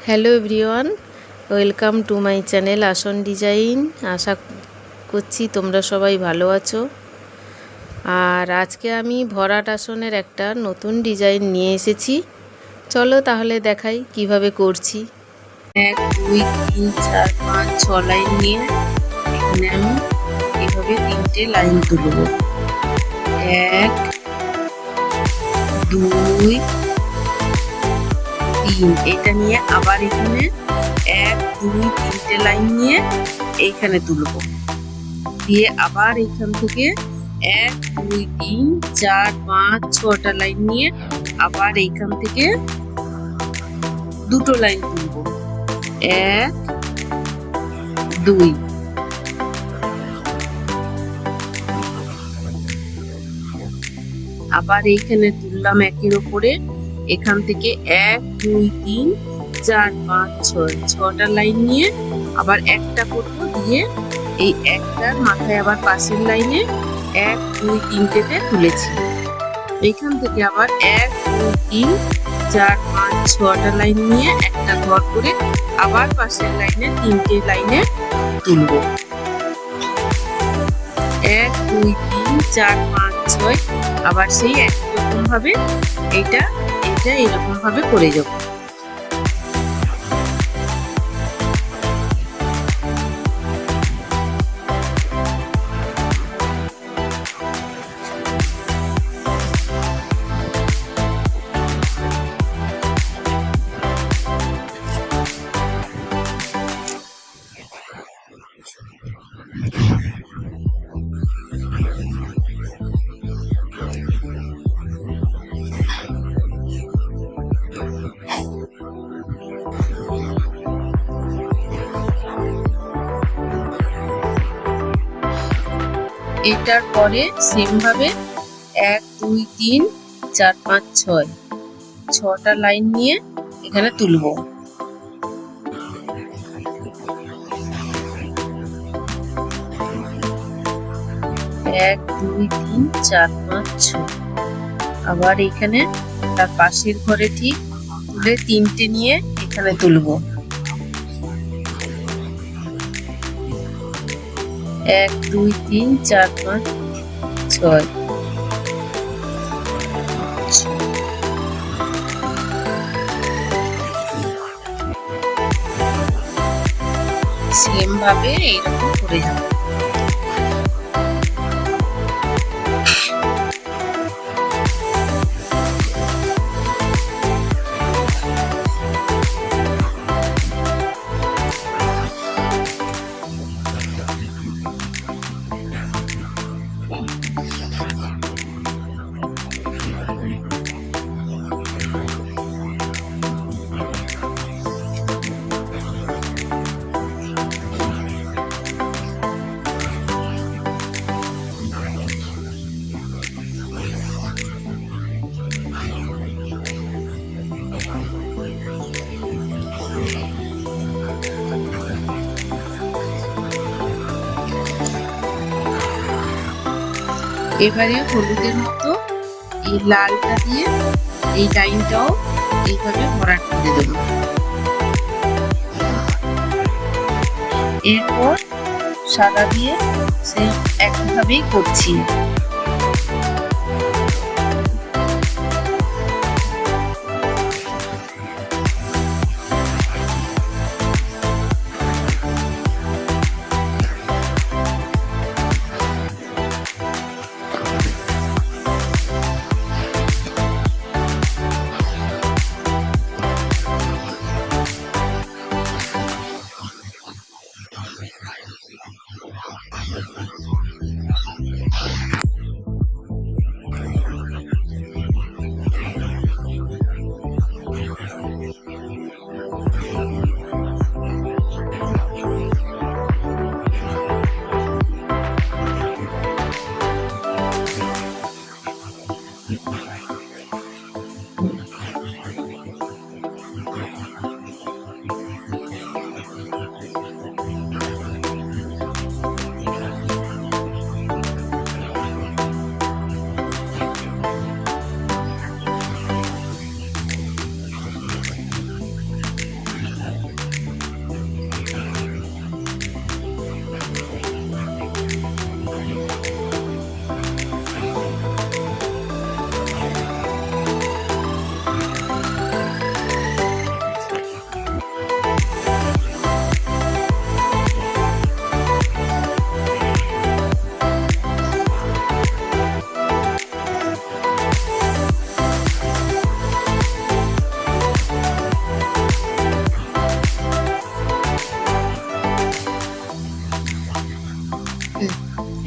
Hello everyone, welcome to my channel আসন design. আশা করছি তোমরা সবাই ভালো আছো। আর আজকে আমি ভরাট আসনের একটা নতুন ডিজাইন নিয়ে এসেছি। চলো তাহলে দেখাই কিভাবে করছি। 1 2 3 4 5 6 লাইন নিয়ে এখানে আমি এভাবে 3টে লাইন তুলব। 1 2 3 এটা নিয়ে আবার এখানে 1 2 3টে লাইন নিয়ে এইখানে তুলব, দিয়ে আবার এইখান থেকে 1 2 3 4 5 6টা লাইন নিয়ে আবার এইখান থেকে দুটো লাইন তুলব। 1 2 আবার এইখানে তুললাম একের ওপরে, এখান থেকে 1 2 3 4 5 6 6টা লাইন নিয়ে আবার একটা করব, দিয়ে এই একটার মাথায় আবার পাশের লাইনে 1 2 3টেতে তুলেছি। এইখান থেকে আবার 1 2 3 4 5 6টা লাইন নিয়ে একটা ঘর করে আবার পাশের লাইনে 3টে লাইনে তুলব। 1 2 3 4 5 6 আবার সেই একই রকম ভাবে এটা এরকম ভাবে করে যাব। এটার পরে সেম ভাবে 1 2 3 4 5 6 6টা লাইন নিয়ে এখানে তুলব। 1 2 3 4 5 6 আবার এখানে তার পাশের ঘরে ঠিক তুলে 3টে নিয়ে এখানে তুলব। 1 2 3 4 5 6 সেম ভাবে এইরকম করে যাব। এবারে হলুদের মতো এই লালটা দিয়ে এই লাইনটাও এইভাবে ভরাট করে দেব। এরপর সাদা দিয়ে সেই একইভাবেই করছি।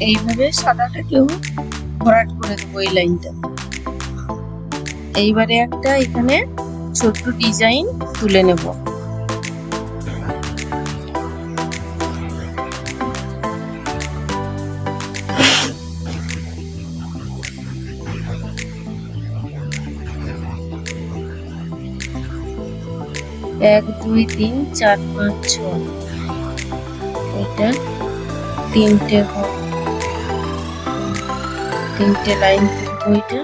এইভাবে সাদাটাকেও ভরাট করে দেবো এই লাইনটা। এইবারে একটা এখানে ছোট্ট ডিজাইন তুলে নেব। এক দুই তিন চার পাঁচ ছয়, এটা তিনটে লাইন তুলবো। এটা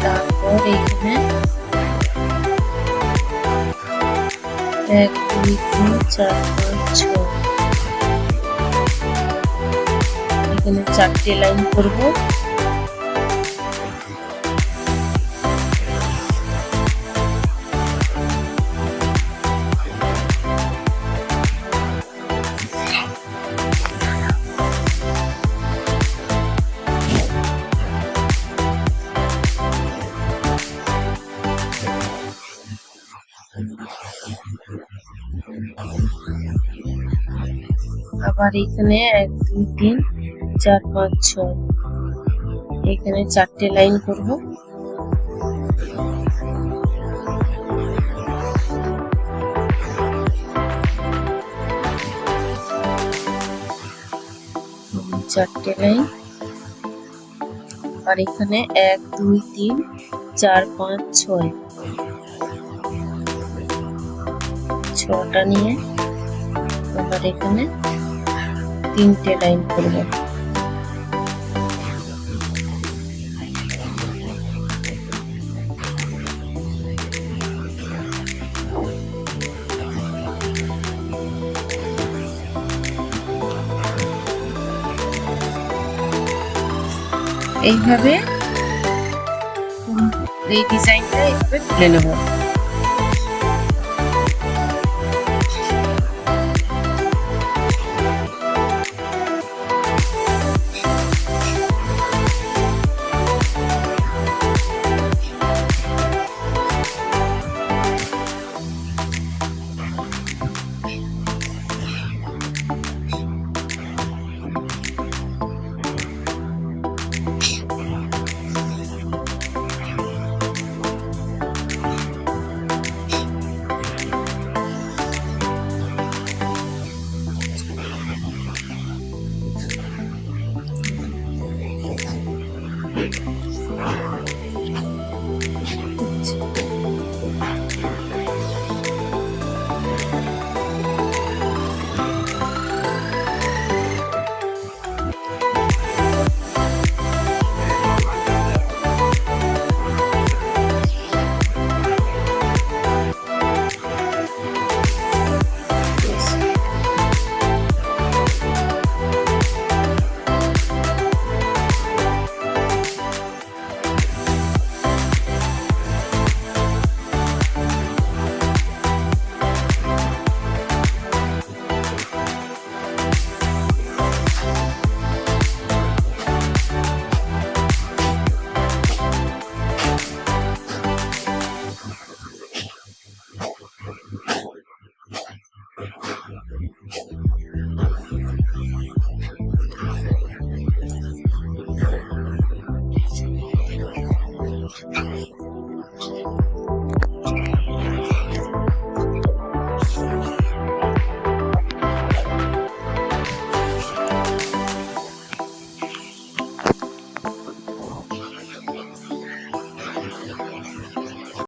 তারপর এখানে এক দুই তিন চার পাঁচ ছয়, এখানে চারটে লাইন করব। আবার এখানে এক দুই তিন চার পাঁচ ছয়, এখানে চারটে লাইন করব। চারটে লাইন। আর এখানে এক দুই তিন চার পাঁচ ছয়, ছটা নিয়ে আবার এখানে তিনটে লাইন করব। এইভাবে এই ডিজাইনটা এইভাবে তুলে নেব।